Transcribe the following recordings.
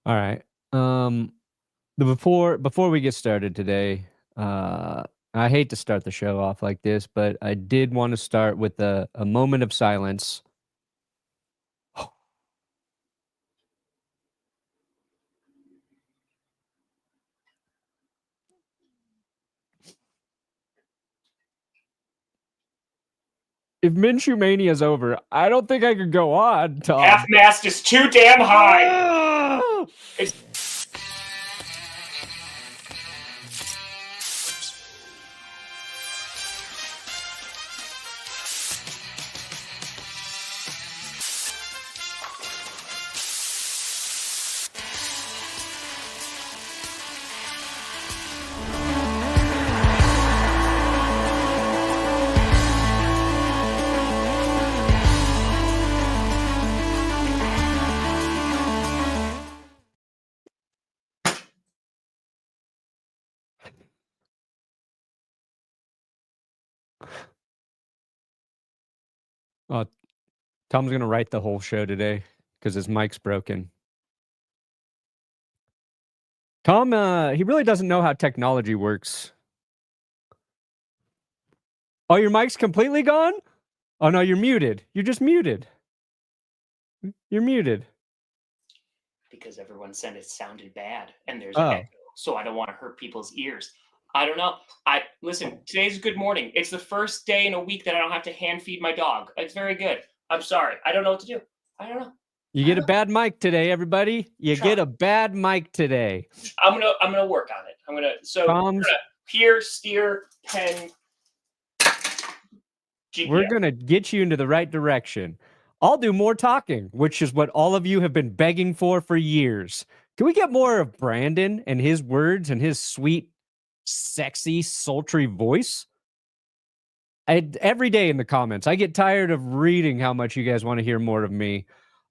All right. Before we get started today, I hate to start the show off like this, but I did want to start with a moment of silence. If Minshew Mania is over, I don't think I could go on, Tom. Half-mast is too damn high. Tom's going to write the whole show today because his mic's broken. Tom, he really doesn't know how technology works. Oh, your mic's completely gone? Oh, no, you're muted. You're just muted. You're muted. Because everyone said it sounded bad, and there's an echo, so I don't want to hurt people's ears. I don't know. Listen, today's Good Morning. It's the first day in a week that I don't have to hand feed my dog. It's very good. I'm sorry. I don't know what to do. I don't know. You get a bad mic today, everybody. You get a bad mic today. I'm gonna work on it. Here, steer, pen. GPS. We're gonna get you into the right direction. I'll do more talking, which is what all of you have been begging for years. Can we get more of Brandon and his words and his sweet, sexy, sultry voice? Every day in the comments, I get tired of reading how much you guys want to hear more of me.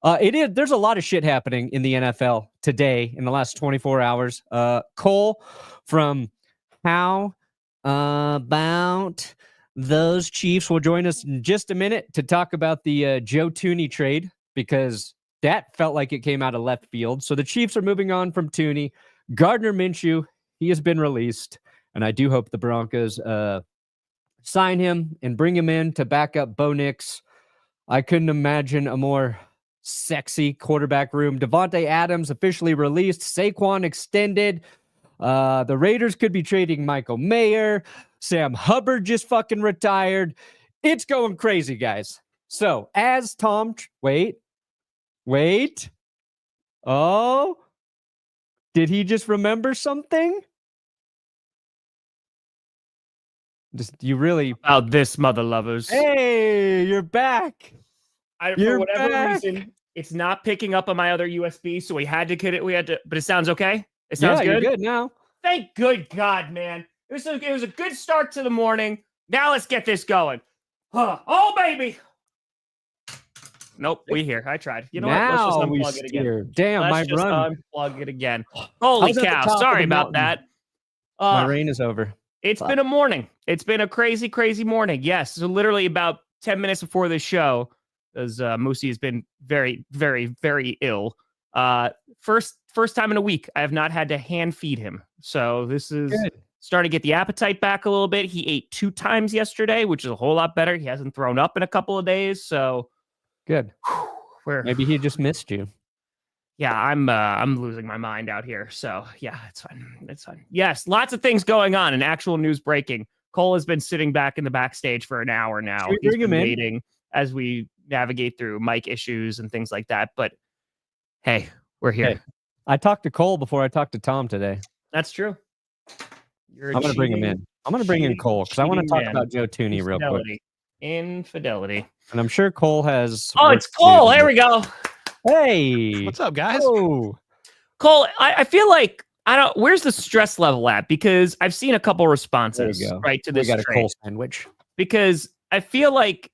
There's a lot of shit happening in the NFL today in the last 24 hours. Cole from How About Those Chiefs will join us in just a minute to talk about the Joe Thuney trade, because that felt like it came out of left field. So the Chiefs are moving on from Thuney. Gardner Minshew, he has been released, and I do hope the Broncos sign him and bring him in to back up Bo Nix. I couldn't imagine a more sexy quarterback room. Devontae Adams officially released. Saquon extended. The Raiders could be trading Michael Mayer. Sam Hubbard just fucking retired. It's going crazy, guys. So, as Tom... Wait. Oh. Did he just remember something? You really... About this, mother lovers. Hey, you're back. For whatever reason, it's not picking up on my other USB, so we had to get it. But it sounds okay? It sounds good? You're good now. Thank good God, man. It was a good start to the morning. Now let's get this going. Oh, baby. Nope, we here. I tried. You know what? Let's just unplug it again. Damn, let's just unplug it again. Holy cow. Sorry about that. My reign is over. It's been a morning. It's been a crazy, crazy morning. Yes. So literally about 10 minutes before this show, as Moosey has been very, very, very ill. First time in a week, I have not had to hand feed him. So this is starting to get the appetite back a little bit. He ate 2 times yesterday, which is a whole lot better. He hasn't thrown up in a couple of days. So good. Maybe he just missed you. Yeah, I'm losing my mind out here. So yeah, it's fine. It's fine. Yes, lots of things going on and actual news breaking. Cole has been sitting back in the backstage for an hour now. He's been waiting as we navigate through mic issues and things like that. But hey, we're here. Hey, I talked to Cole before I talked to Tom today. That's true. I'm going to bring him in. I'm going to bring in Cole because I want to talk about Joe Thuney real quick. Infidelity. And I'm sure Cole has... Oh, it's Cole. There we go. Hey. What's up, guys? Oh. Cole, I feel like, where's the stress level at? Because I've seen a couple responses, right, to this trade. We got a Cole sandwich. Because I feel like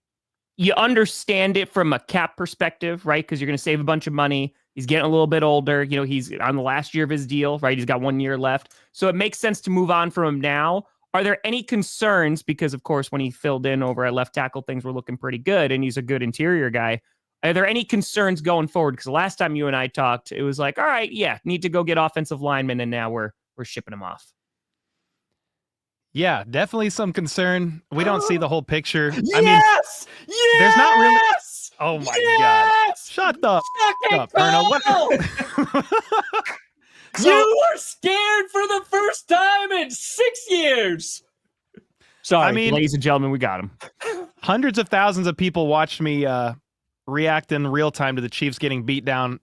you understand it from a cap perspective, right? Because you're going to save a bunch of money. He's getting a little bit older. You know, he's on the last year of his deal, right? He's got 1 year left. So it makes sense to move on from him now. Are there any concerns? Because, of course, when he filled in over at left tackle, things were looking pretty good, and he's a good interior guy. Are there any concerns going forward? Because the last time you and I talked, it was like, all right, yeah, need to go get offensive linemen, and now we're shipping them off. Yeah, definitely some concern. We don't see the whole picture. Yes! I mean, Yes! there's not really. Oh my God! Shut the up, Perna. What? You were scared for the first time in 6 years. Sorry, I mean, ladies and gentlemen, we got him. Hundreds of thousands of people watched me react in real time to the Chiefs getting beat down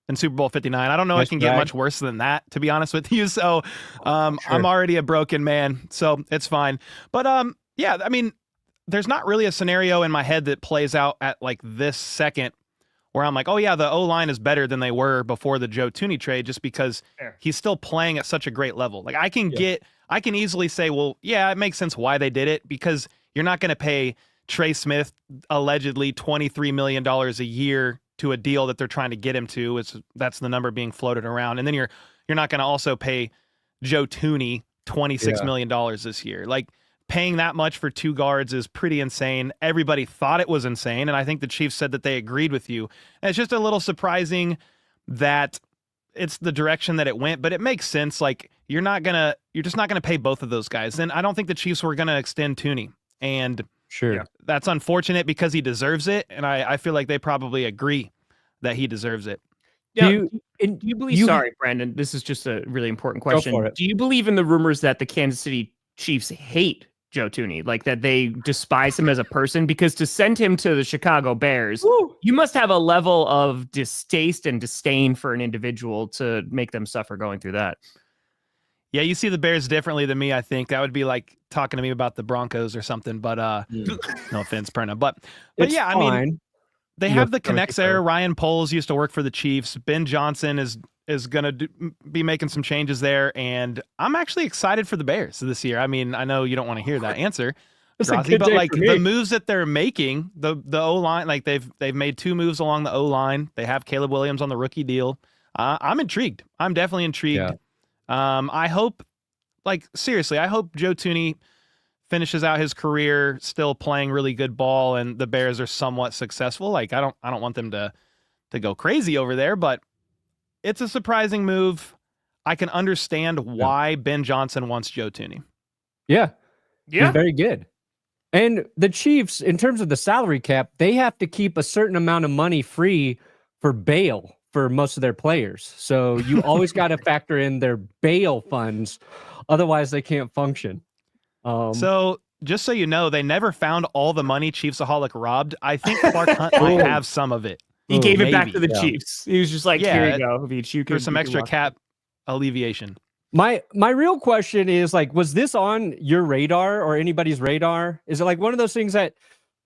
in Super Bowl 59. I don't know it can get much worse than that, to be honest with you. So I'm already a broken man, so it's fine. But yeah, I mean, there's not really a scenario in my head that plays out at like this second where I'm like, oh yeah, the O-line is better than they were before the Joe Thuney trade, just because he's still playing at such a great level. Like I can easily say, well, yeah, it makes sense why they did it, because you're not going to pay Trey Smith allegedly $23 million a year to a deal that they're trying to get him to. That's the number being floated around. And then you're not going to also pay Joe Thuney $26 million this year. Like, paying that much for two guards is pretty insane. Everybody thought it was insane, and I think the Chiefs said that they agreed with you. And it's just a little surprising that it's the direction that it went, but it makes sense. Like, you're just not gonna pay both of those guys. And I don't think the Chiefs were gonna extend Thuney. And that's unfortunate because he deserves it, and I feel like they probably agree that he deserves it. Do you believe? Sorry, Brandon. This is just a really important question. Do you believe in the rumors that the Kansas City Chiefs hate Joe Thuney, like that they despise him as a person? Because to send him to the Chicago Bears, you must have a level of distaste and disdain for an individual to make them suffer going through that. Yeah, you see the Bears differently than me, I think. That would be like talking to me about the Broncos or something, but no offense, Perna. But yeah, fine. I mean, they have the connects there. Ryan Poles used to work for the Chiefs. Ben Johnson is going to be making some changes there, and I'm actually excited for the Bears this year. I mean, I know you don't want to hear that answer, Grossi, but like the moves that they're making, the O-line, like they've made 2 moves along the O-line. They have Caleb Williams on the rookie deal. I'm intrigued. I'm definitely intrigued. Yeah. I hope, like, seriously, I hope Joe Thuney finishes out his career still playing really good ball and the Bears are somewhat successful. Like, I don't want them to go crazy over there, but it's a surprising move. I can understand why Ben Johnson wants Joe Thuney. Yeah. He's very good. And the Chiefs, in terms of the salary cap, they have to keep a certain amount of money free for bail for most of their players. So you always got to factor in their bail funds. Otherwise, they can't function. So just so you know, they never found all the money Chiefsaholic robbed. I think Clark Hunt might have some of it. He gave it back to the Chiefs. He was just like, here you go. There's some extra cap alleviation. My real question is, like, was this on your radar or anybody's radar? Is it like one of those things that,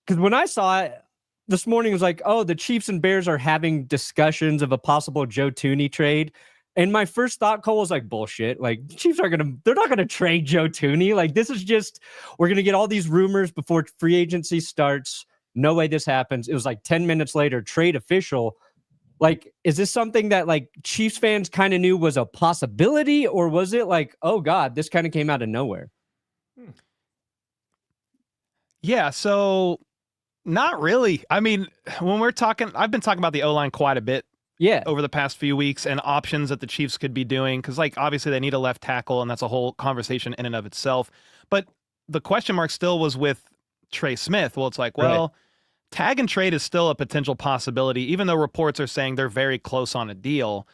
because when I saw it this morning, it was like, oh, the Chiefs and Bears are having discussions of a possible Joe Thuney trade. And my first thought, Cole, was like, bullshit. Like, the Chiefs they're not going to trade Joe Thuney. Like, this is just, we're going to get all these rumors before free agency starts. No way this happens. It was like 10 minutes later, trade official. Like, is this something that like Chiefs fans kind of knew was a possibility, or was it like, oh God, this kind of came out of nowhere? Yeah, so not really. I mean, when we're talking, I've been talking about the O-line quite a bit over the past few weeks and options that the Chiefs could be doing, because like obviously they need a left tackle, and that's a whole conversation in and of itself. But the question mark still was with Trey Smith. Well, it's like, well, tag and trade is still a potential possibility, even though reports are saying they're very close on a deal.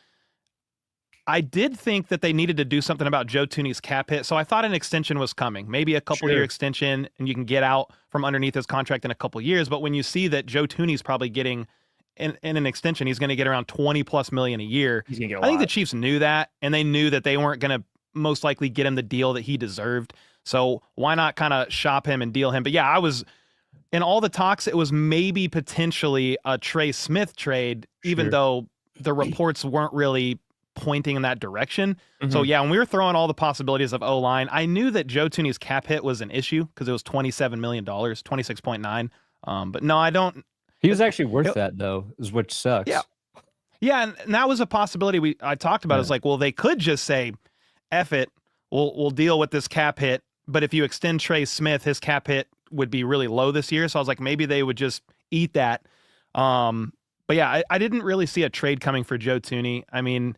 I did think that they needed to do something about Joe Thuney's cap hit, so I thought an extension was coming, maybe a couple-year extension, and you can get out from underneath his contract in a couple years. But when you see that Joe Thuney's probably getting, in an extension, he's going to get around $20+ million a year. He's going to get I think the Chiefs knew that, and they knew that they weren't going to most likely get him the deal that he deserved. So why not kind of shop him and deal him? But yeah, I was in all the talks. It was maybe potentially a Trey Smith trade, even though the reports weren't really pointing in that direction. So yeah, when we were throwing all the possibilities of O-line, I knew that Joe Thuney's cap hit was an issue because it was $27 million, 26.9. But no, I don't. He was actually worth that though, is what sucks. Yeah, and that was a possibility I talked about. It's like, well, they could just say, F it, we'll deal with this cap hit. But if you extend Trey Smith, his cap hit would be really low this year. So I was like, maybe they would just eat that. But yeah, I didn't really see a trade coming for Joe Thuney. I mean,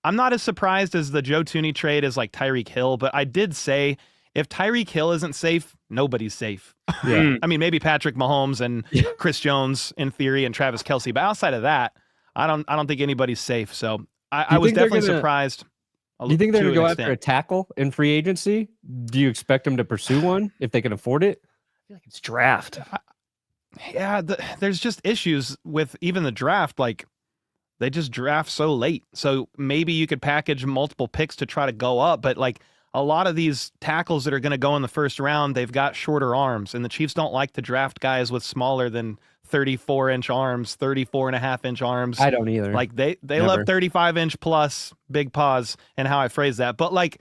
I'm not as surprised as the Joe Thuney trade as like Tyreek Hill, but I did say if Tyreek Hill isn't safe, nobody's safe. Yeah. I mean, maybe Patrick Mahomes and Chris Jones in theory and Travis Kelce, but outside of that, I don't think anybody's safe. So I was definitely surprised. Do you think they're going to go after a tackle in free agency? Do you expect them to pursue one if they can afford it? I feel like it's draft. There's just issues with even the draft. Like, they just draft so late. So maybe you could package multiple picks to try to go up. But like a lot of these tackles that are going to go in the first round, they've got shorter arms. And the Chiefs don't like to draft guys with smaller than 34-inch arms, 34.5-inch arms. I don't either. Like they love 35-inch plus big paws and how I phrase that. But like,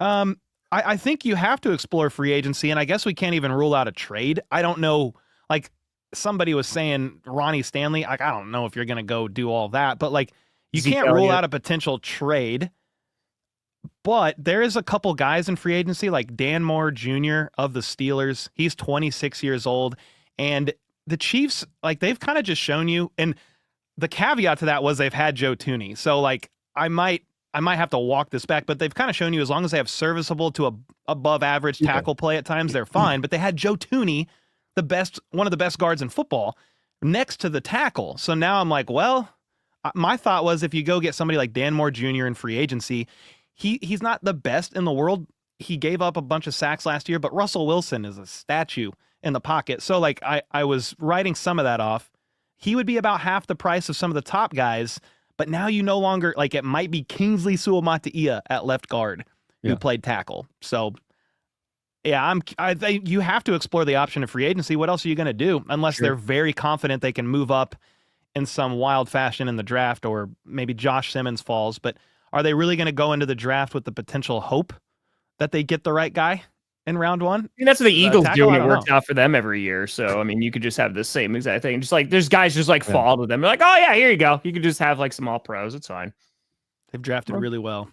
I think you have to explore free agency. And I guess we can't even rule out a trade. I don't know. Like, somebody was saying Ronnie Stanley. Like, I don't know if you're going to go do all that, but like you can't rule out a potential trade. But there is a couple guys in free agency like Dan Moore Jr. of the Steelers. He's 26 years old. And the Chiefs, like they've kind of just shown you. And the caveat to that was they've had Joe Thuney. So like I might have to walk this back, but they've kind of shown you as long as they have serviceable to above average tackle play at times, they're fine. But they had Joe Thuney, one of the best guards in football, next to the tackle. So now I'm like, well, my thought was if you go get somebody like Dan Moore Jr. in free agency, he's not the best in the world. He gave up a bunch of sacks last year, but Russell Wilson is a statue in the pocket. So like I was writing some of that off. He would be about half the price of some of the top guys, but now you no longer, like it might be Kingsley Suamataia at left guard who played tackle. So yeah, I think you have to explore the option of free agency. What else are you going to do? Unless they're very confident they can move up in some wild fashion in the draft, or maybe Josh Simmons falls. But are they really going to go into the draft with the potential hope that they get the right guy in round one? I mean, that's what the Eagles do, and it works out for them every year. So, I mean, you could just have the same exact thing. Just like there's guys just like fall with them. They're like, oh yeah, here you go. You could just have like some all pros. It's fine. They've drafted really well.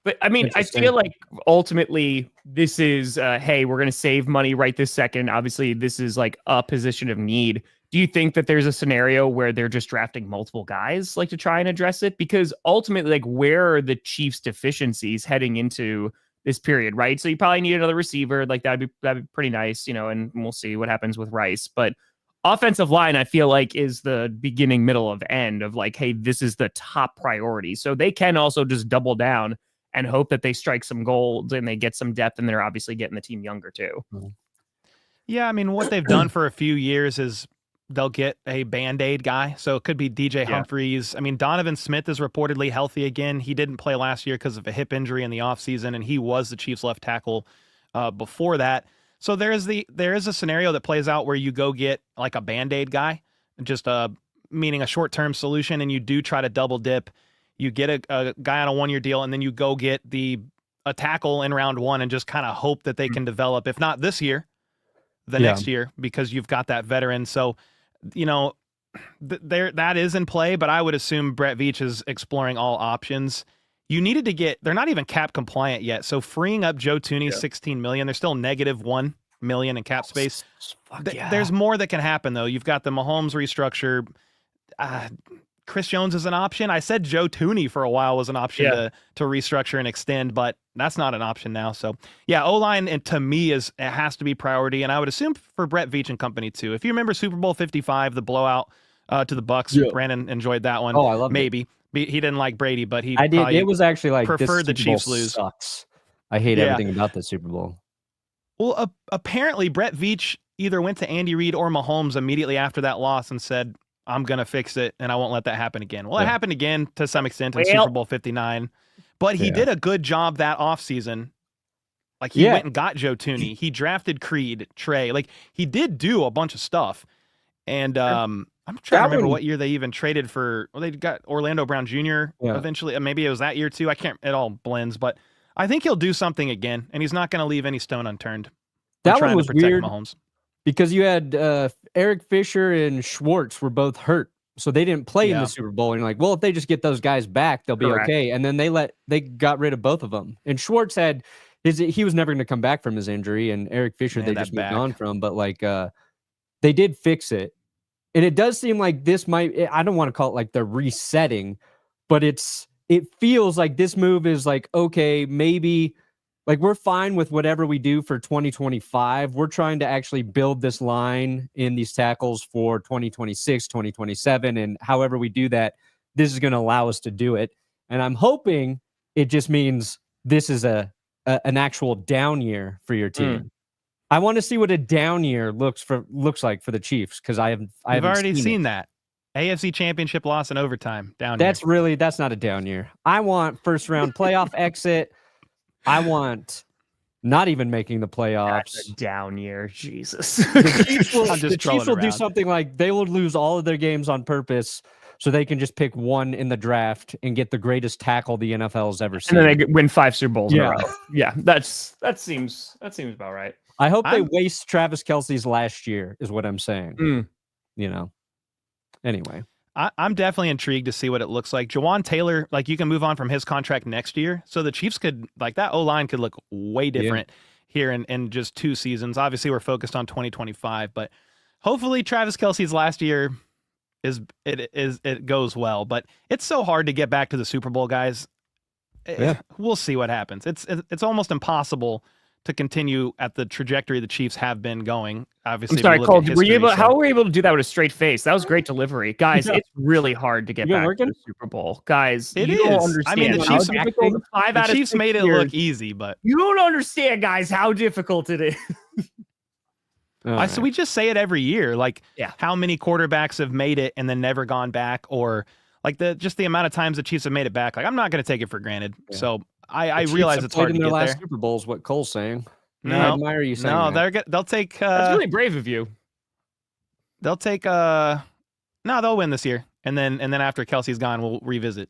But I mean, I feel like ultimately this is, hey, we're going to save money right this second. Obviously, this is like a position of need. Do you think that there's a scenario where they're just drafting multiple guys like to try and address it? Because ultimately, like, where are the Chiefs' deficiencies heading into this period, right? So you probably need another receiver. Like that'd be pretty nice, and we'll see what happens with Rice. But offensive line, I feel like, is the beginning, middle, of end of like, hey, this is the top priority. So they can also just double down and hope that they strike some gold and they get some depth, and they're obviously getting the team younger too. Yeah, I mean, what they've done for a few years is they'll get a Band-Aid guy. So it could be DJ Humphries. I mean, Donovan Smith is reportedly healthy again. He didn't play last year because of a hip injury in the offseason, and he was the Chiefs' left tackle before that. So there is a scenario that plays out where you go get like a Band-Aid guy, just meaning a short-term solution, and you do try to double dip. You get a guy on a one-year deal, and then you go get a tackle in round one and just kind of hope that they can develop, if not this year, the next year, because you've got that veteran. So, that is in play, but I would assume Brett Veach is exploring all options. You needed to they're not even cap compliant yet. So freeing up Joe Thuney, $16 million, they're still negative $1 million in cap space. There's more that can happen though. You've got the Mahomes restructure. Chris Jones is an option. I said Joe Thuney for a while was an option to restructure and extend, but that's not an option now. So yeah, O-line, and to me it has to be priority. And I would assume for Brett Veach and company too. If you remember Super Bowl 55, the blowout to the Bucks, Brandon enjoyed that one. Oh, I love it. He didn't like Brady, but I did. It was actually like preferred the Chiefs lose. Sucks. I hate everything about the Super Bowl. Well, apparently Brett Veach either went to Andy Reid or Mahomes immediately after that loss and said, I'm going to fix it, and I won't let that happen again. Well, it happened again to some extent in Super Bowl 59, but he did a good job that offseason. Like, he went and got Joe Thuney. He drafted Creed, Trey. Like, he did do a bunch of stuff. And I'm trying to remember what year they even traded for. Well, they got Orlando Brown Jr. eventually. Maybe it was that year, too. I can't. It all blends. But I think he'll do something again, and he's not going to leave any stone unturned. That one was weird. Mahomes. Because you had Eric Fisher and Schwartz were both hurt, so they didn't play in the Super Bowl. And you're like, well, if they just get those guys back, they'll be okay. And then they got rid of both of them. And Schwartz he was never going to come back from his injury, and Eric Fisher they just moved on from. But like they did fix it, And it does seem like this might, I don't want to call it like the resetting, but it feels like this move is like, okay, maybe like we're fine with whatever we do for 2025. We're trying to actually build this line in these tackles for 2026, 2027. And however we do that, this is going to allow us to do it. And I'm hoping it just means this is an actual down year for your team. I want to see what a down year looks like for the Chiefs, because I've already seen that. AFC Championship loss in overtime. Down year. That's not a down year. I want first round playoff exit. I want not even making the playoffs. That's a down year. Jesus. The Chiefs will do something like they will lose all of their games on purpose so they can just pick one in the draft and get the greatest tackle the NFL has ever seen. And then they win 5 Super Bowls in a row. Yeah, that seems about right. I hope they waste Travis Kelce's last year, is what I'm saying. Anyway. I'm definitely intrigued to see what it looks like. Jawan Taylor, like you can move on from his contract next year. So the Chiefs could, like that O-line could look way different here in just 2 seasons. Obviously, we're focused on 2025, but hopefully Travis Kelce's last year it goes well. But it's so hard to get back to the Super Bowl, guys. We'll see what happens. It's almost impossible to continue at the trajectory the Chiefs have been going. Obviously, I'm sorry, Cole. How were you able to do that with a straight face? That was great delivery, guys. It's really hard to get back to the Super Bowl, guys. It is. Don't understand. I mean, the Chiefs made it look easy, but you don't understand, guys, how difficult it is. So we just say it every year, like how many quarterbacks have made it and then never gone back, or like the amount of times the Chiefs have made it back. Like I'm not going to take it for granted. Yeah. So I realize it's hard to get there. Super Bowl is what Cole's saying. No, I admire you saying that. They'll take. That's really brave of you. They'll take. They'll win this year, and then after Kelce's gone, we'll revisit.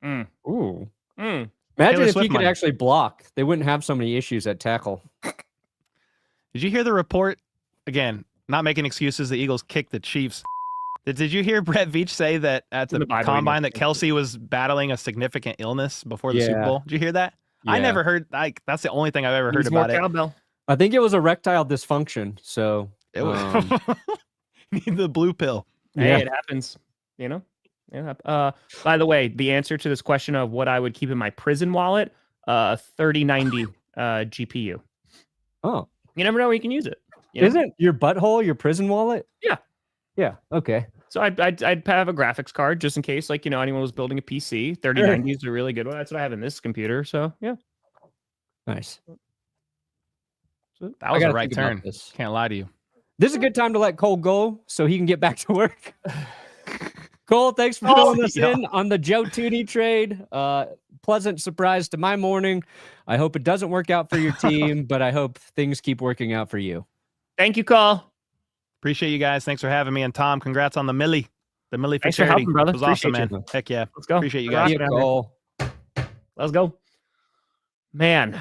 Imagine if you could actually block. They wouldn't have so many issues at tackle. Did you hear the report? Again, not making excuses. The Eagles kicked the Chiefs. Did you hear Brett Veach say that at the combine that Kelce was battling a significant illness before the Super Bowl? Did you hear that? Yeah. I never heard. That's the only thing I've ever heard about it. Cowbell. I think it was erectile dysfunction. So it was need the blue pill. Hey, it happens. You know. Yeah. By the way, the answer to this question of what I would keep in my prison wallet, 3090 GPU. Oh, you never know where you can use it. Isn't your butthole your prison wallet? Yeah. Yeah. Okay. So I'd have a graphics card just in case, like, anyone was building a PC. 3090 is a really good one. That's what I have in this computer. So yeah. Nice. So that was a right turn. Can't lie to you. This is a good time to let Cole go so he can get back to work. Cole, thanks for filling us in on the Joe Thuney trade. Pleasant surprise to my morning. I hope it doesn't work out for your team, but I hope things keep working out for you. Thank you, Cole. Appreciate you guys. Thanks for having me. And Tom, congrats on the Millie. The Millie for Thanks charity. For helping, brother. It was awesome, man. Heck yeah. Let's go. Appreciate you guys. Let's go. Man,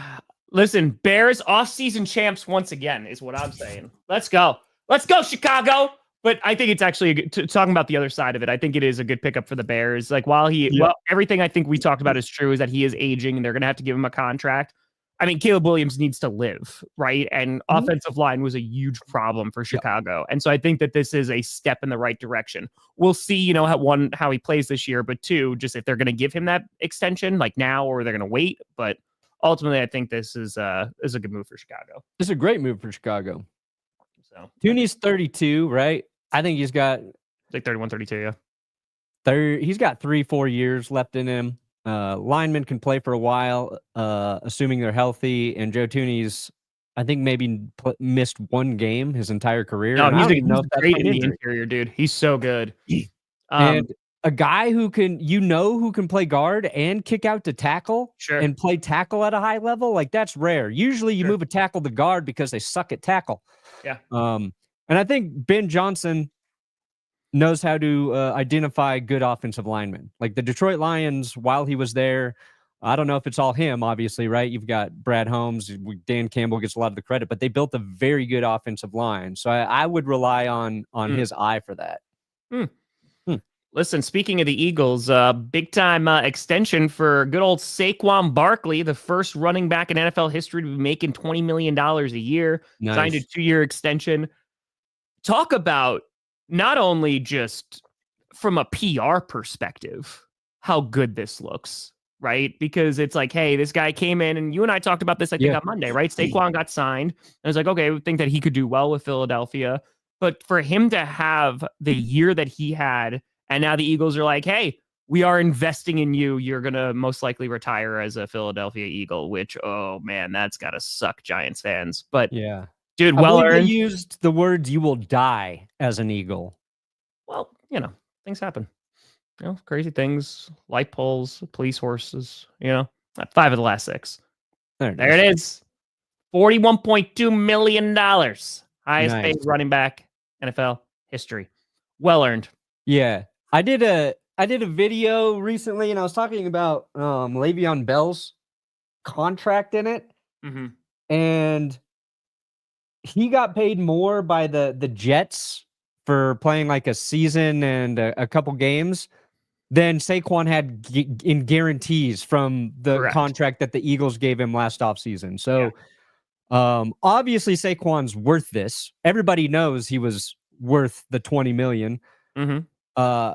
listen, Bears off-season champs once again is what I'm saying. Let's go. Let's go, Chicago. But I think it's actually talking about the other side of it. I think it is a good pickup for the Bears. Like while everything I think we talked about is true, is that he is aging and they're going to have to give him a contract. I mean, Caleb Williams needs to live, right? And offensive line was a huge problem for Chicago. And so I think that this is a step in the right direction. We'll see, how he plays this year, but 2, just if they're going to give him that extension like now, or they're going to wait. But ultimately, I think this is a good move for Chicago. It's a great move for Chicago. So Thuney's 32, right? I think he's got like 31, 32, yeah. He's got 3-4 years left in him. Linemen can play for a while, assuming they're healthy. And Joe Thuney's, I think, maybe missed 1 game his entire career. No, he's great in the interior, dude. He's so good. And a guy who can play guard and kick out to tackle and play tackle at a high level, like that's rare. Usually you move a tackle to guard because they suck at tackle. Yeah. And I think Ben Johnson knows how to identify good offensive linemen. Like the Detroit Lions, while he was there, I don't know if it's all him, obviously, right? You've got Brad Holmes, Dan Campbell gets a lot of the credit, but they built a very good offensive line. So I would rely on his eye for that. Listen, speaking of the Eagles, big time extension for good old Saquon Barkley, the first running back in NFL history to be making $20 million a year. Nice. Signed a 2-year extension. Talk about not only just from a PR perspective, how good this looks, right? Because it's like, hey, this guy came in, and you and I talked about this, I think, on Monday, right? Saquon got signed. And I was like, okay, we think that he could do well with Philadelphia. But for him to have the year that he had, and now the Eagles are like, hey, we are investing in you. You're going to most likely retire as a Philadelphia Eagle, which, oh, man, that's got to suck Giants fans. But, yeah, dude, well earned. They used the words, you will die as an Eagle. Well, things happen. Crazy things, light poles, police horses, 5 of the last 6. There it is. $41.2 million. Highest paid running back NFL history. Well earned. Yeah. I did a video recently, and I was talking about Le'Veon Bell's contract in it. Mm-hmm. And he got paid more by the Jets for playing like a season and a couple games than Saquon had in guarantees from the contract that the Eagles gave him last offseason. So obviously Saquon's worth this. Everybody knows he was worth the $20 million. Mm-hmm.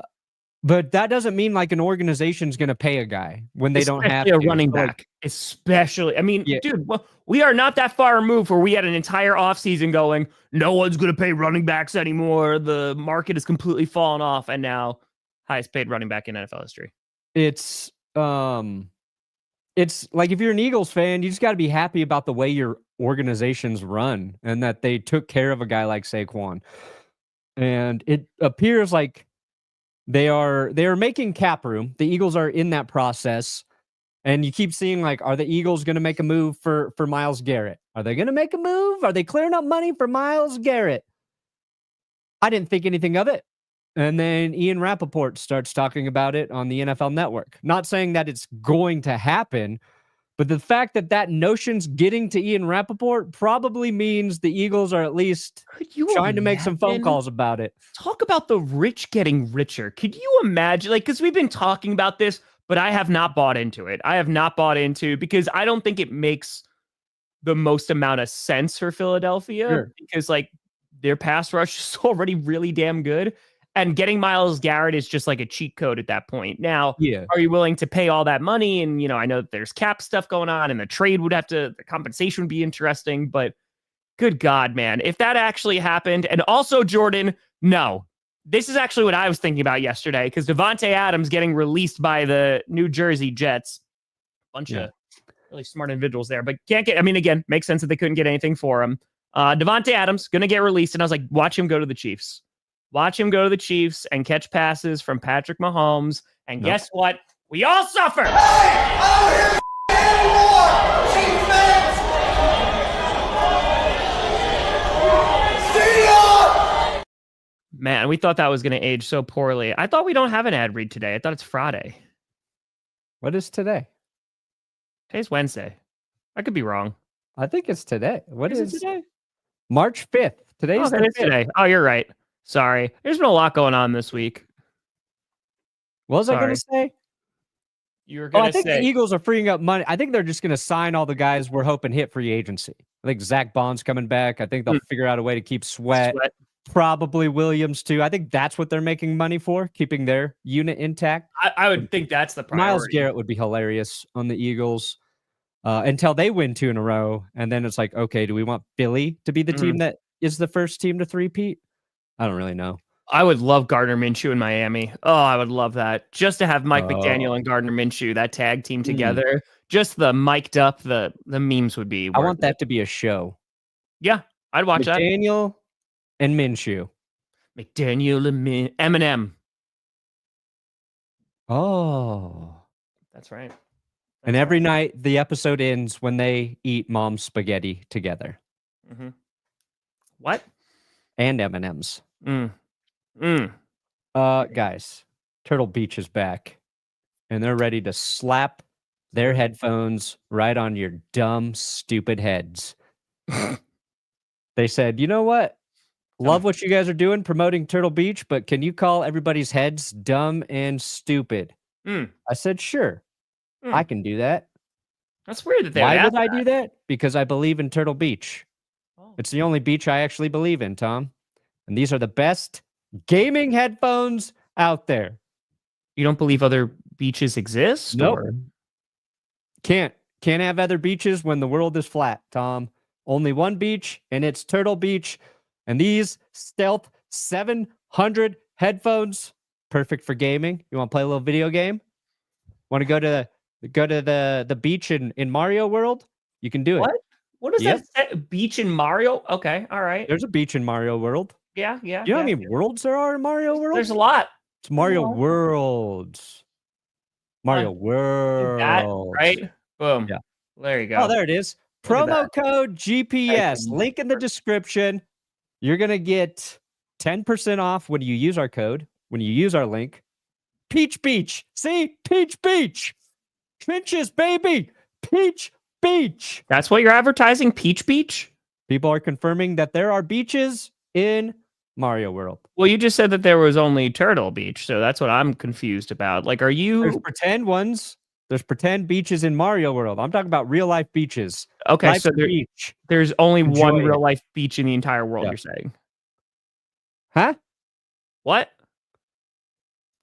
But that doesn't mean like an organization's going to pay a guy when they don't have a running back. Especially, I mean, dude, well, we are not that far removed where we had an entire offseason going, no one's going to pay running backs anymore. The market has completely fallen off, and now highest paid running back in NFL history. It's like if you're an Eagles fan, you just got to be happy about the way your organizations run and that they took care of a guy like Saquon. And it appears like they are making cap room. The Eagles are in that process. And you keep seeing, like, are the Eagles going to make a move for Myles Garrett? Are they going to make a move? Are they clearing up money for Myles Garrett? I didn't think anything of it. And then Ian Rappaport starts talking about it on the NFL Network. Not saying that it's going to happen, but the fact that notion's getting to Ian Rappaport probably means the Eagles are at least trying to make some phone calls about it. Talk about the rich getting richer. Could you imagine? Like, because we've been talking about this, but I have not bought into it. I have not bought into, because I don't think it makes the most amount of sense for Philadelphia because, like, their pass rush is already really damn good. And getting Myles Garrett is just like a cheat code at that point. Now, are you willing to pay all that money? And, I know that there's cap stuff going on, and the compensation would be interesting, but good God, man, if that actually happened. And also, Jordan, no, this is actually what I was thinking about yesterday, because Devontae Adams getting released by the New Jersey Jets, bunch of really smart individuals there, but again, makes sense that they couldn't get anything for him. Devontae Adams going to get released. And I was like, watch him go to the Chiefs. Watch him go to the Chiefs and catch passes from Patrick Mahomes. And guess what? We all suffer. Hey, I don't hear Chiefs fans. See ya! Man, we thought that was going to age so poorly. I thought we don't have an ad read today. I thought it's Friday. What is today? Today's Wednesday. I could be wrong. I think it's today. What is it today? March 5th. Today's today. Oh, you're right. Sorry. There's been a lot going on this week. What was I going to say? You were going to say. I think the Eagles are freeing up money. I think they're just going to sign all the guys we're hoping hit free agency. I think Zach Bond's coming back. I think they'll figure out a way to keep Sweat. Probably Williams, too. I think that's what they're making money for, keeping their unit intact. I would think that's the priority. Myles Garrett would be hilarious on the Eagles until they win 2 in a row. And then it's like, okay, do we want Philly to be the team that is the first team to three-peat? I don't really know. I would love Gardner Minshew in Miami. Oh, I would love that. Just to have Mike McDaniel and Gardner Minshew, that tag team together. Just the mic'd up, the memes would be. I want that to be a show. Yeah, I'd watch that. McDaniel and Minshew. McDaniel and Eminem. Oh. That's right. And every night the episode ends when they eat mom's spaghetti together. Mm-hmm. What? And M&M's. Guys, Turtle Beach is back, and they're ready to slap their headphones right on your dumb, stupid heads. They said, you know what? Love what you guys are doing promoting Turtle Beach, but can you call everybody's heads dumb and stupid? I said, sure, I can do that. That's weird that they Why would I do that? Because I believe in Turtle Beach. It's the only beach I actually believe in, Tom. And these are the best gaming headphones out there. You don't believe other beaches exist? Nope. Or? Can't have other beaches when the world is flat, Tom. Only one beach, and it's Turtle Beach. And these Stealth 700 headphones, perfect for gaming. You want to play a little video game? Want to go to the beach in Mario World? You can do it. What is that? Beach in Mario? Okay, all right. There's a beach in Mario World. Yeah. You know how many worlds there are in Mario World? There's a lot. It's Mario Worlds. Mario World. That, right? Boom. Yeah. There you go. Oh, there it is. Promo code GPS. Link in the description. You're going to get 10% off when you use our code, when you use our link. Peach Beach. See? Peach Beach. Trenches, baby. Peach Beach. That's what you're advertising? Peach Beach? People are confirming that there are beaches in Mario World. Well, you just said that there was only Turtle Beach, so that's what I'm confused about. Like, are you... There's pretend ones. There's pretend beaches in Mario World. I'm talking about real life beaches. Okay, life so there's only one Enjoy real life beach in the entire world, you're saying? Huh? What?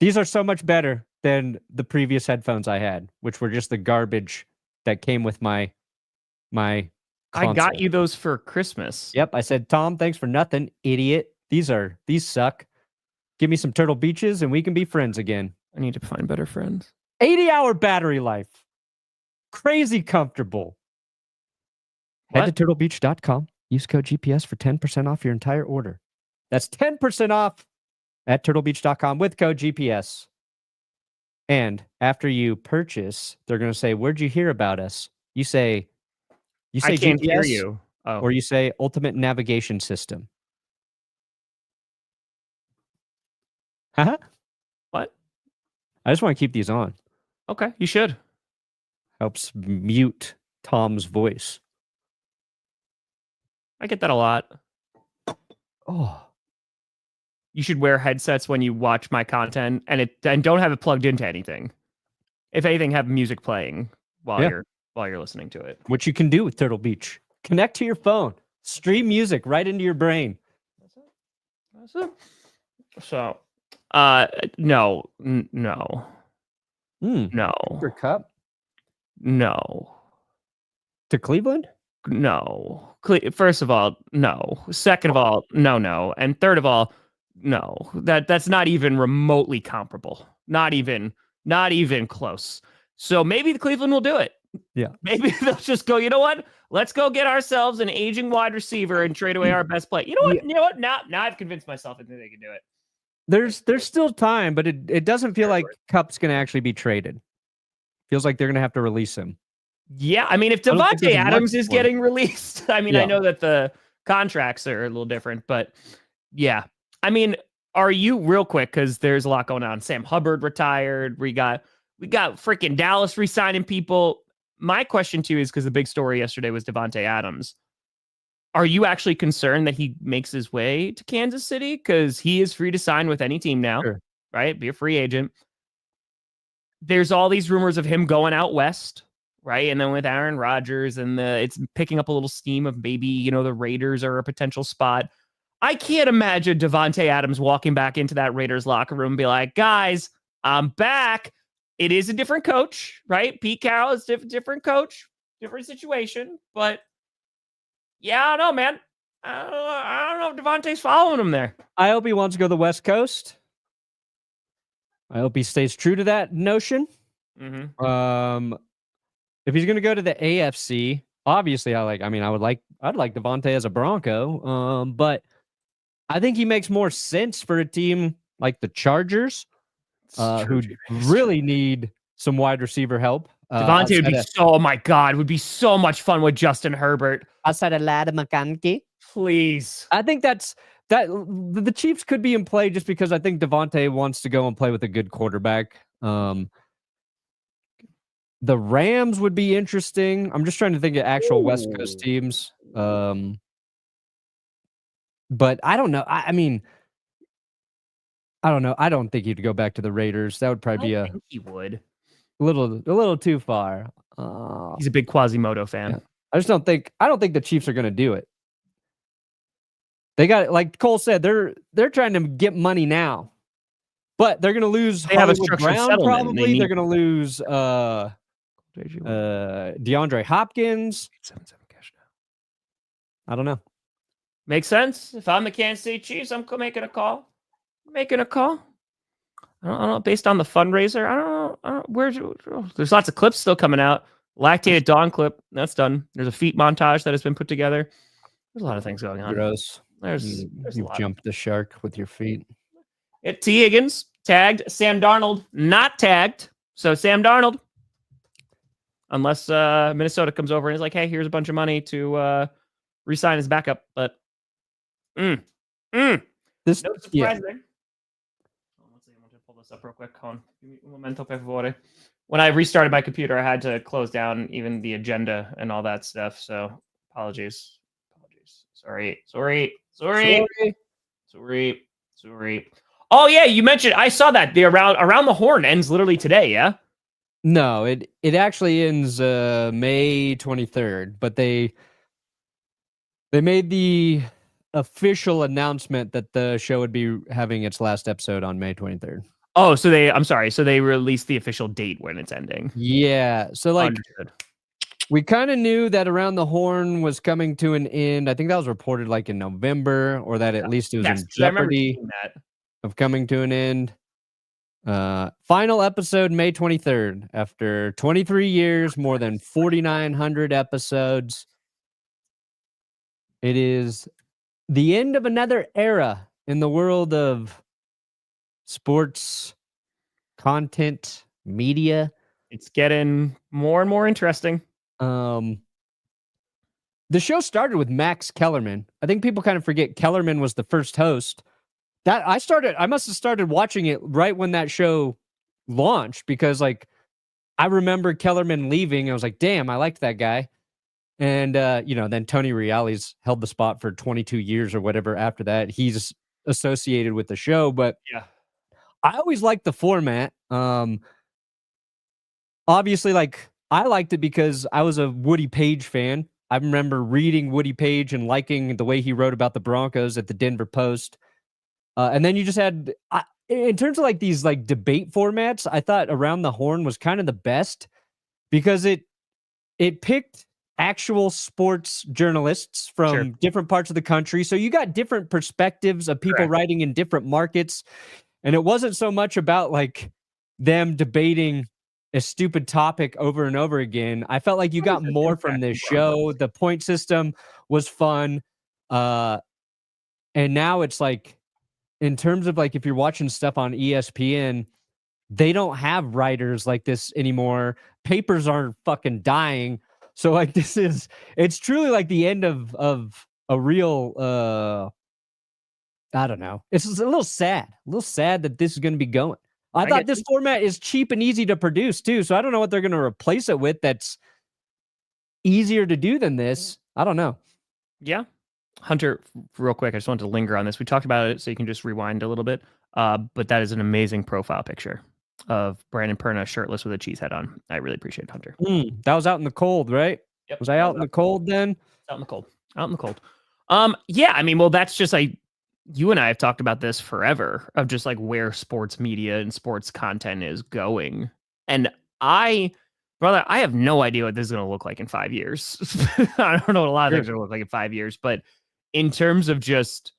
These are so much better than the previous headphones I had, which were just the garbage that came with my console. I got you those for Christmas. Yep, I said, Tom, thanks for nothing, idiot. These suck. Give me some Turtle Beaches and we can be friends again. I need to find better friends. 80-hour battery life. Crazy comfortable. Head to turtlebeach.com. Use code GPS for 10% off your entire order. That's 10% off at turtlebeach.com with code GPS. And after you purchase, they're going to say, where'd you hear about us? You say I can't GPS, hear you. Oh. Or you say ultimate navigation system. Huh? What? I just want to keep these on. Okay, you should. Helps mute Tom's voice. I get that a lot. Oh. You should wear headsets when you watch my content and don't have it plugged into anything. If anything, have music playing while you're listening to it. Which you can do with Turtle Beach. Connect to your phone. Stream music right into your brain. That's it. So, no. Cooper Cup? No. To Cleveland? No. First of all, no. Second of all, no. And third of all, no. That's not even remotely comparable. Not even close. So maybe the Cleveland will do it. Yeah. Maybe they'll just go, you know what? Let's go get ourselves an aging wide receiver and trade away our best play. You know what? Now I've convinced myself that they can do it. There's still time, but it doesn't feel like Cup's going to actually be traded. Feels like they're going to have to release him. Yeah, I mean, if Devontae Adams is getting released, I mean, I know that the contracts are a little different, but yeah. I mean, are you real quick, because there's a lot going on. Sam Hubbard retired. We got freaking Dallas re-signing people. My question to you is, because the big story yesterday was Devontae Adams. Are you actually concerned that he makes his way to Kansas City? Because he is free to sign with any team now, right? Be a free agent. There's all these rumors of him going out west, right? And then with Aaron Rodgers, and it's picking up a little steam of maybe, the Raiders are a potential spot. I can't imagine Devontae Adams walking back into that Raiders locker room and be like, guys, I'm back. It is a different coach, right? Pete Carroll is different coach, different situation. But yeah, I don't know, man. I don't know if Devontae's following him there. I hope he wants to go to the West Coast. I hope he stays true to that notion. Mm-hmm. If he's going to go to the AFC, obviously I'd like Devontae as a Bronco. But I think he makes more sense for a team like the Chargers, who really need some wide receiver help. Devontae would be oh my God, would be so much fun with Justin Herbert. Outside of Lada McConkey. Please. I think that the Chiefs could be in play just because I think Devontae wants to go and play with a good quarterback. The Rams would be interesting. I'm just trying to think of actual West Coast teams. But I don't know. I mean, I don't know. I don't think he'd go back to the Raiders. That would probably be he would. a little too far. He's a big Quasimodo fan. Yeah. I don't think the Chiefs are going to do it. They got, like Cole said, they're trying to get money now, but they're going to lose. They have a Hollywood structured Brown, settlement. probably. They're going to lose DeAndre Hopkins. I don't know. Makes sense. If I'm the Kansas City Chiefs, I'm making a call. I don't know. Based on the fundraiser, I don't know. There's lots of clips still coming out. Lactated Dawn clip. That's done. There's a feet montage that has been put together. There's a lot of things going on. Gross. There's You've jumped the shark with your feet. T. Higgins tagged. Sam Darnold not tagged. So Sam Darnold, unless Minnesota comes over and is like, hey, here's a bunch of money to re-sign his backup. But This, no surprise yeah. there. Let's see. I'm going to pull this up real quick. Hold on. Give me un momento, per favore. When I restarted my computer, I had to close down even the agenda and all that stuff. So apologies. Sorry. Oh yeah, you mentioned. I saw that the around the horn ends literally today. Yeah. No, it actually ends May 23rd, but they made the official announcement that the show would be having its last episode on May 23rd. Oh, so they released the official date when it's ending. Yeah. So like Understood. We kind of knew that Around the Horn was coming to an end. I think that was reported like in November, or that at least it was in jeopardy of coming to an end. Final episode May 23rd. After 23 years, more than 4,900 episodes. It is the end of another era in the world of sports content, media. It's getting more and more interesting. The show started with Max Kellerman. I think people kind of forget Kellerman was the first host. I must have started watching it right when that show launched, because like I remember Kellerman leaving. I was like, damn, I liked that guy. And then Tony Reale's held the spot for 22 years or whatever after that. He's associated with the show, but yeah, I always liked the format. Obviously, like I liked it because I was a Woody Page fan. I remember reading Woody Page and liking the way he wrote about the Broncos at the Denver Post. And then you just had, in terms of like these like debate formats, I thought Around the Horn was kind of the best because it picked actual sports journalists from different parts of the country. So you got different perspectives of people writing in different markets. And it wasn't so much about like them debating a stupid topic over and over again. I felt like you got more from this show. The point system was fun. And now it's like, in terms of like, if you're watching stuff on ESPN, they don't have writers like this anymore. Papers aren't fucking dying. So like it's truly like the end of a real, I don't know. It's just a little sad that this is going to be going. I thought this format is cheap and easy to produce too. So I don't know what they're going to replace it with that's easier to do than this. I don't know. Yeah. Hunter, real quick, I just wanted to linger on this. We talked about it, so you can just rewind a little bit. But that is an amazing profile picture of Brandon Perna shirtless with a cheese head on. I really appreciate it, Hunter. That was out in the cold, right? Yep. Was I out in the cold then? Out in the cold. Yeah, I mean, well, that's just you and I have talked about this forever of just like where sports media and sports content is going. And brother, I have no idea what this is going to look like in 5 years. I don't know what a lot of things are going to look like in 5 years, but in terms of just,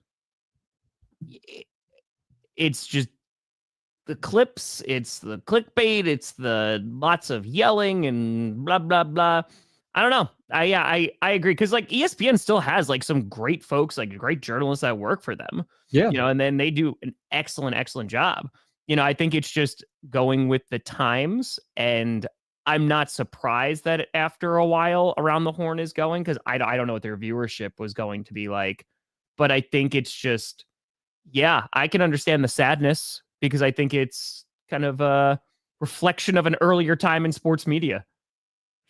it's just the clips, it's the clickbait, it's the lots of yelling and blah, blah, blah. I don't know. I agree. Cause like ESPN still has like some great folks, like great journalists that work for them. Yeah. And then they do an excellent job. I think it's just going with the times, and I'm not surprised that after a while Around the Horn is going, because I don't know what their viewership was going to be like. But I think it's just, yeah, I can understand the sadness, because I think it's kind of a reflection of an earlier time in sports media.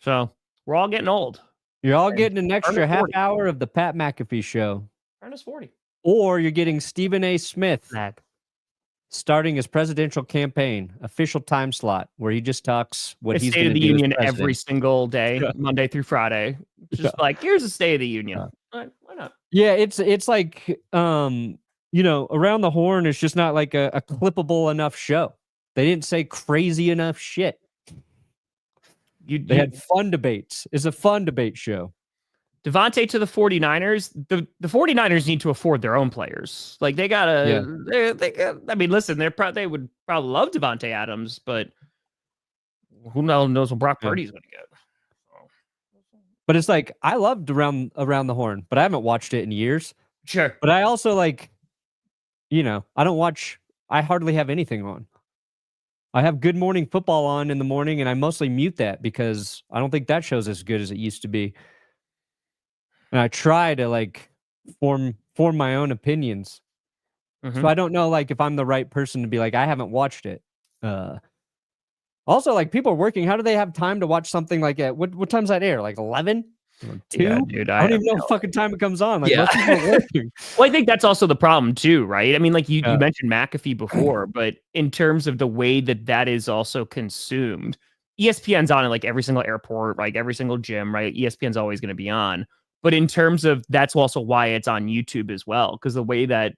So we're all getting old. You're all getting an extra half hour of the Pat McAfee show. Ernest 40. Or you're getting Stephen A. Smith starting his presidential campaign, official time slot, where he just talks what he's State of going to the do Union as president. every single day, Monday through Friday. Just like, here's the State of the Union. All right, why not? Yeah, it's like Around the Horn is just not like a clippable enough show. They didn't say crazy enough shit. They had fun debates. It's a fun debate show. Devontae to the 49ers. The 49ers need to afford their own players. Like they gotta, I mean, listen, they would probably love Devontae Adams, but who knows what Brock Purdy's going to get. But it's like, I loved around the Horn, but I haven't watched it in years. Sure. But I also I hardly have anything on. I have Good Morning Football on in the morning, and I mostly mute that because I don't think that show's as good as it used to be. And I try to form my own opinions. So I don't know if I'm the right person to be I haven't watched it. Also, people are working. How do they have time to watch something at what time's that air? 11? 2? Yeah, dude, I don't even know what fucking time it comes on. Most people are working. Well, I think that's also the problem too, right? I mean, you mentioned McAfee before, but in terms of the way that is also consumed, ESPN's on at every single airport, every single gym, right? ESPN's always going to be on. But in terms of that's also why it's on YouTube as well, because the way that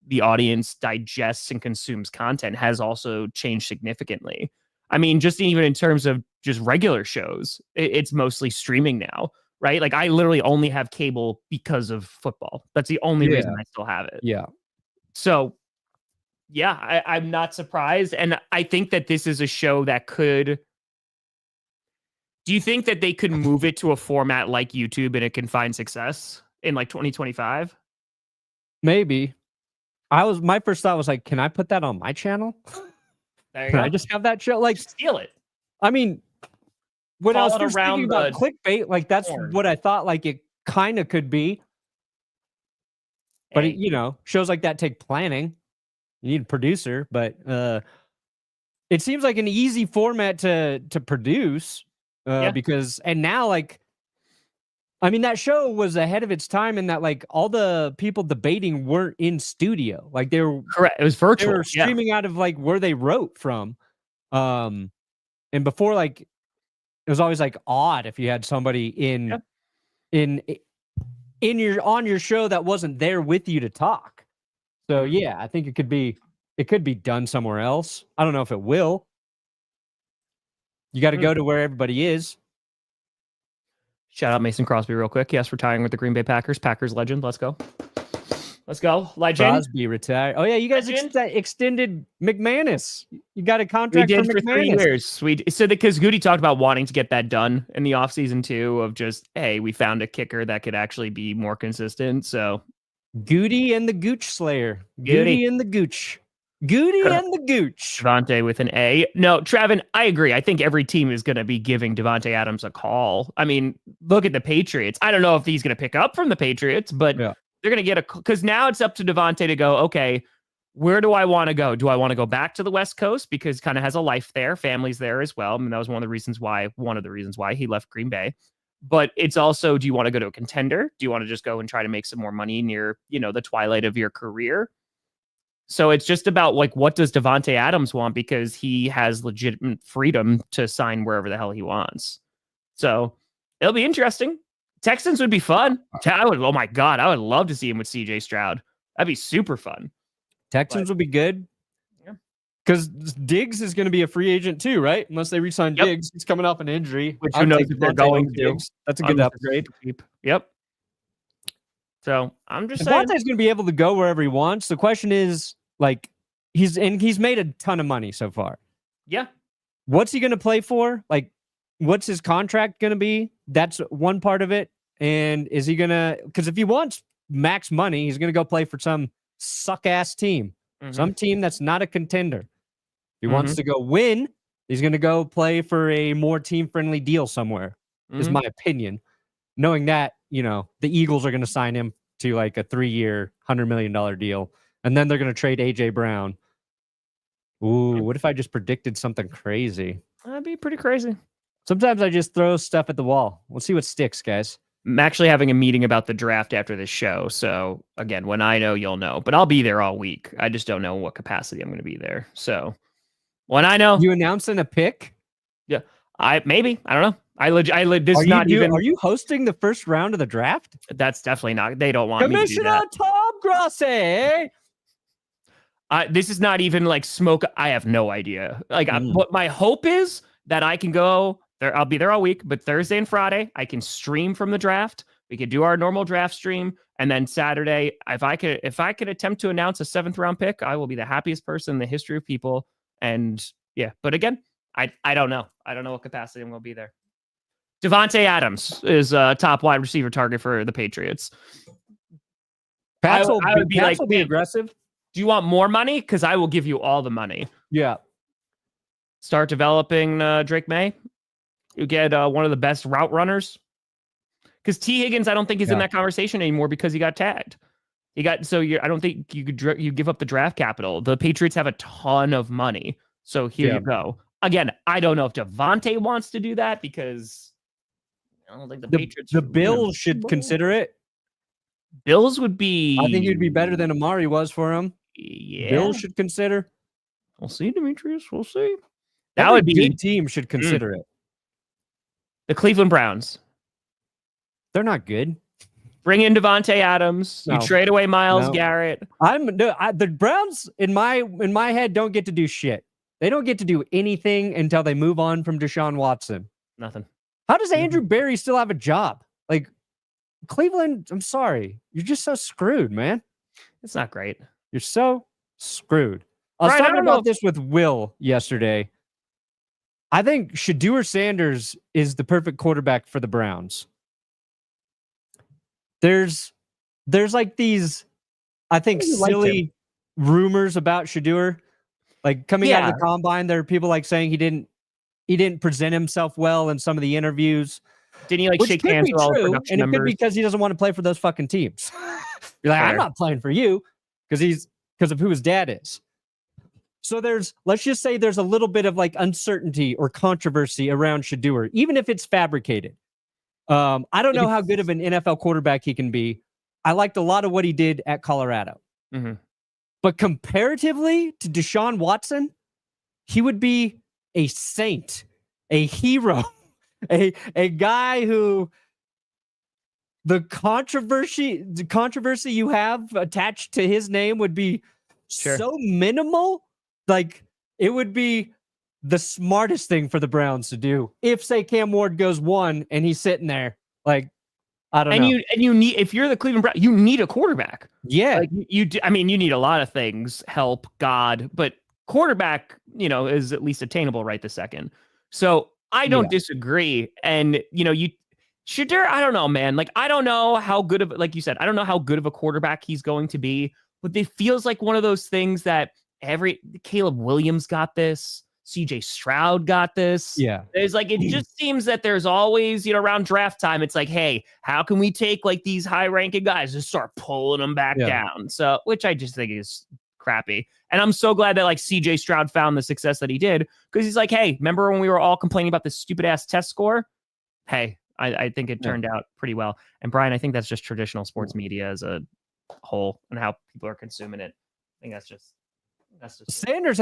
the audience digests and consumes content has also changed significantly. I mean, just even in terms of just regular shows, it's mostly streaming now, right? I literally only have cable because of football. That's the only reason I still have it. Yeah. So, yeah, I'm not surprised. And I think that this is a show that could... Do you think that they could move it to a format like YouTube and it can find success in 2025? Maybe. My first thought was can I put that on my channel? Can I just have that show? Just steal it. I mean, when I was first around thinking about clickbait, that's what I thought it kind of could be. But shows like that take planning. You need a producer, but it seems like an easy format to produce. Because now that show was ahead of its time in that all the people debating weren't in studio. They were correct. It was virtual. They were streaming out of where they wrote from. And before it was always odd if you had somebody on your show that wasn't there with you to talk. So yeah, I think it could be done somewhere else. I don't know if it will. You got to go to where everybody is. Shout out Mason Crosby real quick. Yes, retiring with the Green Bay Packers. Packers legend. Let's go. Legend. Crosby retired. Oh yeah, you guys extended McManus. You got a contract we did for for McManus. 3 years. So because Goody talked about wanting to get that done in the offseason too, of just, hey, we found a kicker that could actually be more consistent. So Goody and the Gooch Slayer. Goody and the Gooch. Goody and the Gooch. Devontae with an A. No, Travin, I agree. I think every team is going to be giving Devontae Adams a call. I mean, look at the Patriots. I don't know if he's going to pick up from the Patriots, but they're going to get because now it's up to Devontae to go, okay, where do I want to go? Do I want to go back to the West Coast because kind of has a life there, family's there as well. I mean, that was one of the reasons why he left Green Bay. But it's also, do you want to go to a contender? Do you want to just go and try to make some more money near, the twilight of your career? So it's just about what does Devontae Adams want, because he has legitimate freedom to sign wherever the hell he wants. So it'll be interesting. Texans would be fun. Oh my God, I would love to see him with CJ Stroud. That'd be super fun. Texans would be good. Yeah. Because Diggs is going to be a free agent too, right? Unless they re-sign Diggs. He's coming off an injury. Which who knows if they're going to do. That's a good upgrade. Yep. So I'm just saying. Devontae's going to be able to go wherever he wants. The question is, he's made a ton of money so far. Yeah. What's he going to play for? What's his contract going to be? That's one part of it. And is he going to, because if he wants max money, he's going to go play for some suck-ass team. Some team that's not a contender. If he wants to go win, he's going to go play for a more team-friendly deal somewhere, is my opinion. Knowing that, the Eagles are going to sign him to a 3-year, $100 million deal. And then they're going to trade A.J. Brown. Ooh, what if I just predicted something crazy? That'd be pretty crazy. Sometimes I just throw stuff at the wall. We'll see what sticks, guys. I'm actually having a meeting about the draft after this show. So, again, when I know, you'll know. But I'll be there all week. I just don't know what capacity I'm going to be there. So, when I know... You announcing a pick? Yeah. I don't know. This is not even. Are you hosting the first round of the draft? That's definitely not. They don't want me to do that. Commissioner Tom Grossi. This is not even like smoke. I have no idea. What my hope is that I can go there. I'll be there all week, but Thursday and Friday I can stream from the draft. We could do our normal draft stream, and then Saturday, if I could attempt to announce a 7th round pick, I will be the happiest person in the history of people. And yeah, but again, I don't know. I don't know what capacity I'm going to be there. Devontae Adams is a top wide receiver target for the Patriots. Pats will be hey, aggressive. Do you want more money? Because I will give you all the money. Yeah. Start developing Drake May. You get one of the best route runners. Because T. Higgins, I don't think is in that conversation anymore because he got tagged. I don't think you give up the draft capital. The Patriots have a ton of money. So here you go. Again, I don't know if Devontae wants to do that because I don't think the Patriots. The Bills should consider it. Bills would be. I think he'd be better than Amari was for him. Yeah. Bills should consider. We'll see, Demetrius. We'll see. That would be good team should consider it. The Cleveland Browns. They're not good. Bring in Devontae Adams. No. You trade away Myles Garrett. The Browns in my head don't get to do shit. They don't get to do anything until they move on from Deshaun Watson. Nothing. How does Andrew Berry still have a job? Like Cleveland, I'm sorry. You're just so screwed, man. It's not great. You're so screwed. I was talking about this with Will yesterday. I think Shedeur Sanders is the perfect quarterback for the Browns. There's like these, I think, silly rumors about Shedeur. Like coming out of the combine, there are people like saying he didn't present himself well in some of the interviews. Didn't he like shake hands with all the production members? And it could be because he doesn't want to play for those fucking teams. You're like, I'm not playing for you because of who his dad is. So let's just say there's a little bit of like uncertainty or controversy around Shedeur, even if it's fabricated. I don't know how good of an NFL quarterback he can be. I liked a lot of what he did at Colorado. Mm-hmm. But comparatively to Deshaun Watson, he would be a saint, a hero, a guy who the controversy you have attached to his name would be so minimal. Like it would be the smartest thing for the Browns to do. If say Cam Ward goes 1 and he's sitting there, like I don't know. You need, if you're the Cleveland Browns, you need a quarterback. Yeah. Like you need a lot of things, help, God, but quarterback, is at least attainable right this second. So I don't disagree. And, Shedeur, I don't know, man. Like, I don't know how good of, like you said, I don't know how good of a quarterback he's going to be, but it feels like one of those things that Caleb Williams got this. CJ Stroud got this. Yeah. There's like, it just seems that there's always, around draft time, it's like, hey, how can we take like these high ranking guys and start pulling them back down? So, which I just think is crappy. And I'm so glad that like CJ Stroud found the success that he did, because he's like, hey, remember when we were all complaining about this stupid ass test score? Hey, I think it turned out pretty well. And Brian, I think that's just traditional sports media as a whole and how people are consuming it. I think that's just Sanders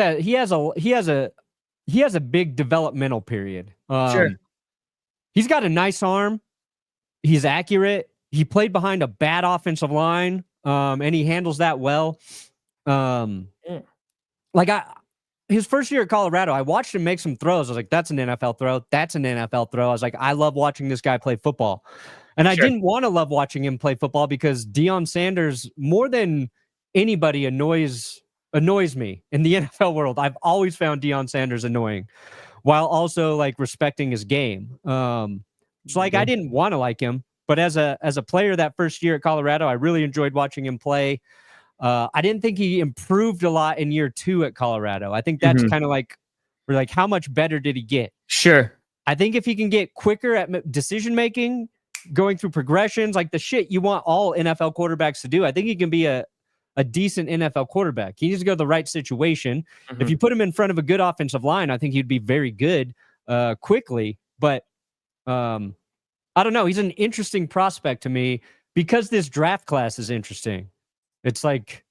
he has a big developmental period. Sure. He's got a nice arm. He's accurate. He played behind a bad offensive line, and he handles that well. His first year at Colorado, I watched him make some throws. I was like, that's an NFL throw. That's an NFL throw. I was like, I love watching this guy play football. And I didn't want to love watching him play football because Deion Sanders, more than anybody, annoys me in the NFL world. I've always found Deion Sanders annoying while also like respecting his game. I didn't want to like him, but as a player that first year at Colorado, I really enjoyed watching him play. I didn't think he improved a lot in year 2 at Colorado. I think that's kind of like, we're like, how much better did he get? Sure. I think if he can get quicker at decision-making, going through progressions, like the shit you want all NFL quarterbacks to do, I think he can be a decent NFL quarterback. He needs to go to the right situation. If you put him in front of a good offensive line, I think he'd be very good quickly. But I don't know. He's an interesting prospect to me because this draft class is interesting. It's like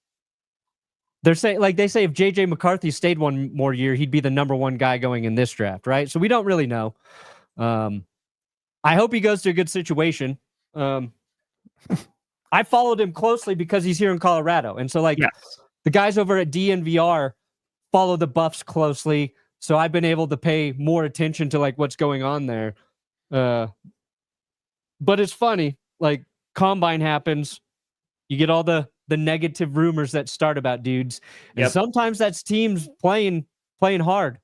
they say if JJ McCarthy stayed one more year, he'd be the number 1 guy going in this draft, right? So we don't really know. I hope he goes to a good situation. I followed him closely because he's here in Colorado. And so like the guys over at DNVR follow the Buffs closely. So I've been able to pay more attention to like what's going on there. But it's funny, like combine happens. You get all the negative rumors that start about dudes. And sometimes that's teams playing hard.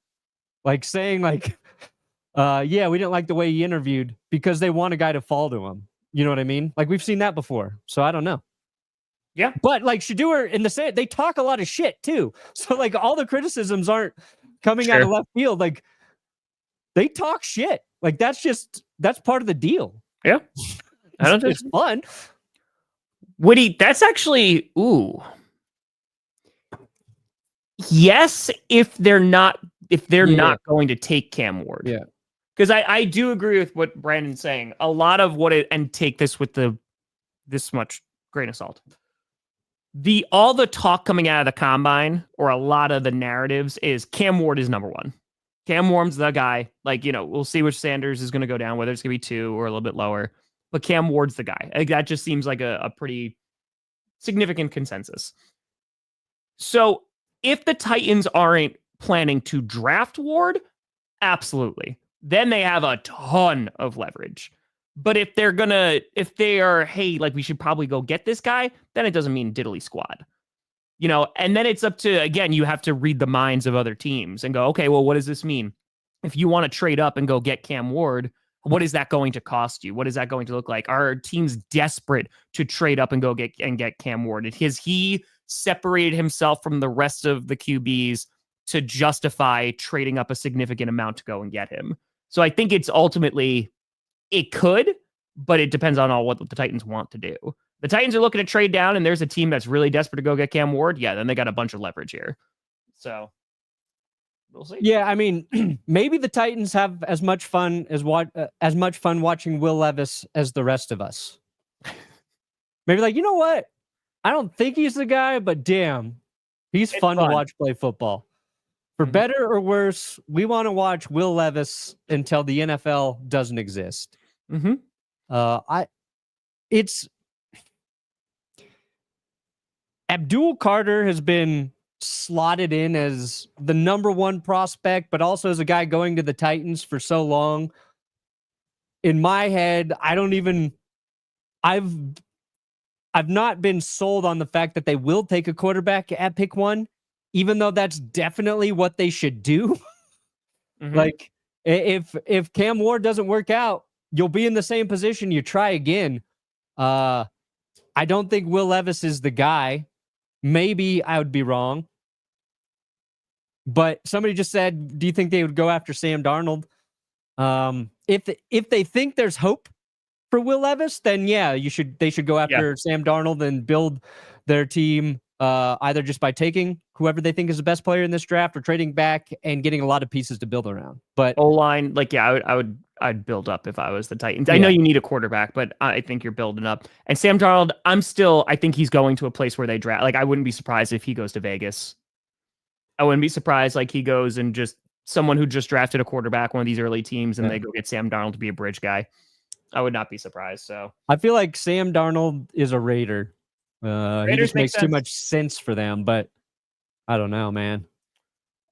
Like saying like, yeah, we didn't like the way he interviewed because they want a guy to fall to him. You know what I mean? Like we've seen that before. So I don't know. Yeah. But like Shedeur in the same, they talk a lot of shit too. So like all the criticisms aren't coming out of left field. Like they talk shit. Like that's part of the deal. Yeah. I don't think it's fun. Woody, that's actually, yes, if they're not going to take Cam Ward. Yeah. Because I do agree with what Brandon's saying. A lot of and take this with this much grain of salt. All the talk coming out of the combine, or a lot of the narratives, is Cam Ward is number one. Cam Ward's the guy. Like, we'll see which Sanders is going to go down, whether it's going to be 2 or a little bit lower. But Cam Ward's the guy. Like, that just seems like a pretty significant consensus. So if the Titans aren't planning to draft Ward, absolutely. Then they have a ton of leverage. But if they are, hey, like we should probably go get this guy, then it doesn't mean diddly squad. And then it's up to, again, you have to read the minds of other teams and go, okay, well, what does this mean? If you want to trade up and go get Cam Ward, what is that going to cost you? What is that going to look like? Are teams desperate to trade up and go get Cam Ward? Has he separated himself from the rest of the QBs to justify trading up a significant amount to go and get him? So I think it's ultimately, it could, but it depends on what the Titans want to do. The Titans are looking to trade down, and there's a team that's really desperate to go get Cam Ward. Yeah, then they got a bunch of leverage here. So we'll see. Yeah, I mean, maybe the Titans have as much fun watching Will Levis as the rest of us. Maybe like, you know what? I don't think he's the guy, but damn, he's fun to watch play football. For better or worse, we want to watch Will Levis until the NFL doesn't exist. Abdul Carter has been slotted in as the number one prospect, but also as a guy going to the Titans for so long. In my head, I've not been sold on the fact that they will take a quarterback at pick 1. Even though that's definitely what they should do. Like, if Cam Ward doesn't work out, you'll be in the same position. You try again. I don't think Will Levis is the guy. Maybe I would be wrong. But somebody just said, do you think they would go after Sam Darnold? If they think there's hope for Will Levis, then yeah, they should go after Sam Darnold and build their team either just by taking whoever they think is the best player in this draft or trading back and getting a lot of pieces to build around. But O-line, I'd build up if I was the Titans. I know you need a quarterback, but I think you're building up. And Sam Darnold, I think he's going to a place where they draft. Like, I wouldn't be surprised if he goes to Vegas. I wouldn't be surprised like he goes and just someone who just drafted a quarterback, one of these early teams, and they go get Sam Darnold to be a bridge guy. I would not be surprised. So I feel like Sam Darnold is a Raider. He just makes too much sense for them, but I don't know, man.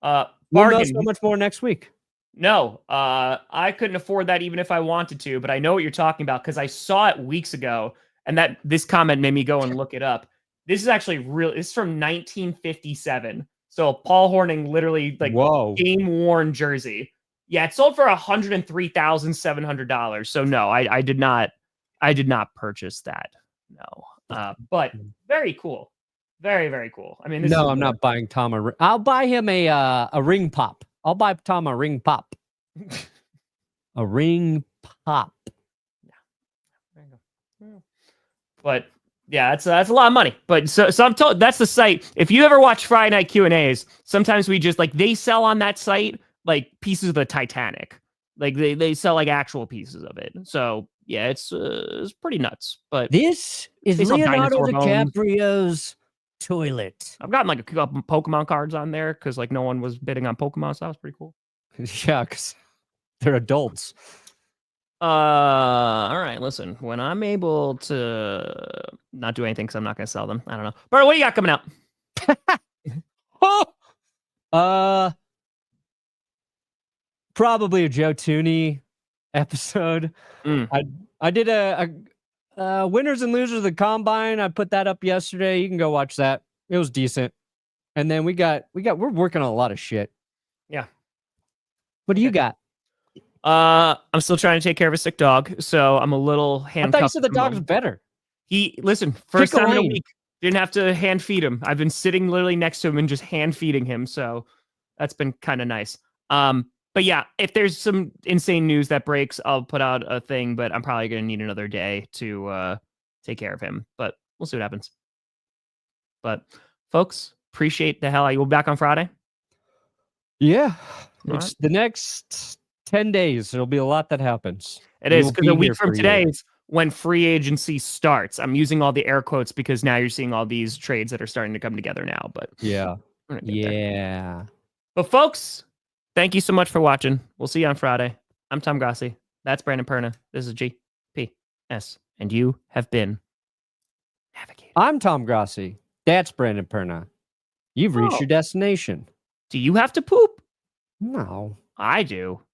We'll know so much more next week. No, I couldn't afford that even if I wanted to, but I know what you're talking about because I saw it weeks ago, and this comment made me go and look it up. This is actually real. This is from 1957. So Paul Hornung literally game worn jersey. Yeah, it sold for $103,700. So no, I did not purchase that. No. But very cool. Very, very cool. I mean, I'm not buying Tom a ring. I'll buy him a ring pop. I'll buy Tom a ring pop. A ring pop. Yeah. There you go. But yeah, that's a lot of money. But so I'm told that's the site. If you ever watch Friday Night Q&As, sometimes we just they sell on that site like pieces of the Titanic. Like they sell like actual pieces of it. So yeah, it's pretty nuts. But this is Leonardo DiCaprio's toilet. I've gotten like a couple Pokemon cards on there because like no one was bidding on Pokemon, so that was pretty cool. Yeah, because they're adults. All right, listen. When I'm able to not do anything because I'm not going to sell them, I don't know. Bert, what do you got coming out? Probably a Joe Thuney episode. I did a winners and losers of the combine. I put that up yesterday. You can go watch that. It was decent. And then we're working on a lot of shit. Yeah. What do you got? I'm still trying to take care of a sick dog, so I'm a little handcuffed. I thought you said the dog's better. First time in a week, didn't have to hand feed him. I've been sitting literally next to him and just hand feeding him, so that's been kind of nice. But yeah, if there's some insane news that breaks, I'll put out a thing, but I'm probably going to need another day to take care of him, but we'll see what happens. But folks, appreciate the hell. Are you back on Friday? Yeah. It's the next 10 days. There'll be a lot that happens. It is, because a week from today is when free agency starts. I'm using all the air quotes because now you're seeing all these trades that are starting to come together now. But yeah. But folks, thank you so much for watching. We'll see you on Friday. I'm Tom Grossi. That's Brandon Perna. This is GPS. And you have been navigated. I'm Tom Grossi. That's Brandon Perna. You've reached your destination. Do you have to poop? No. I do.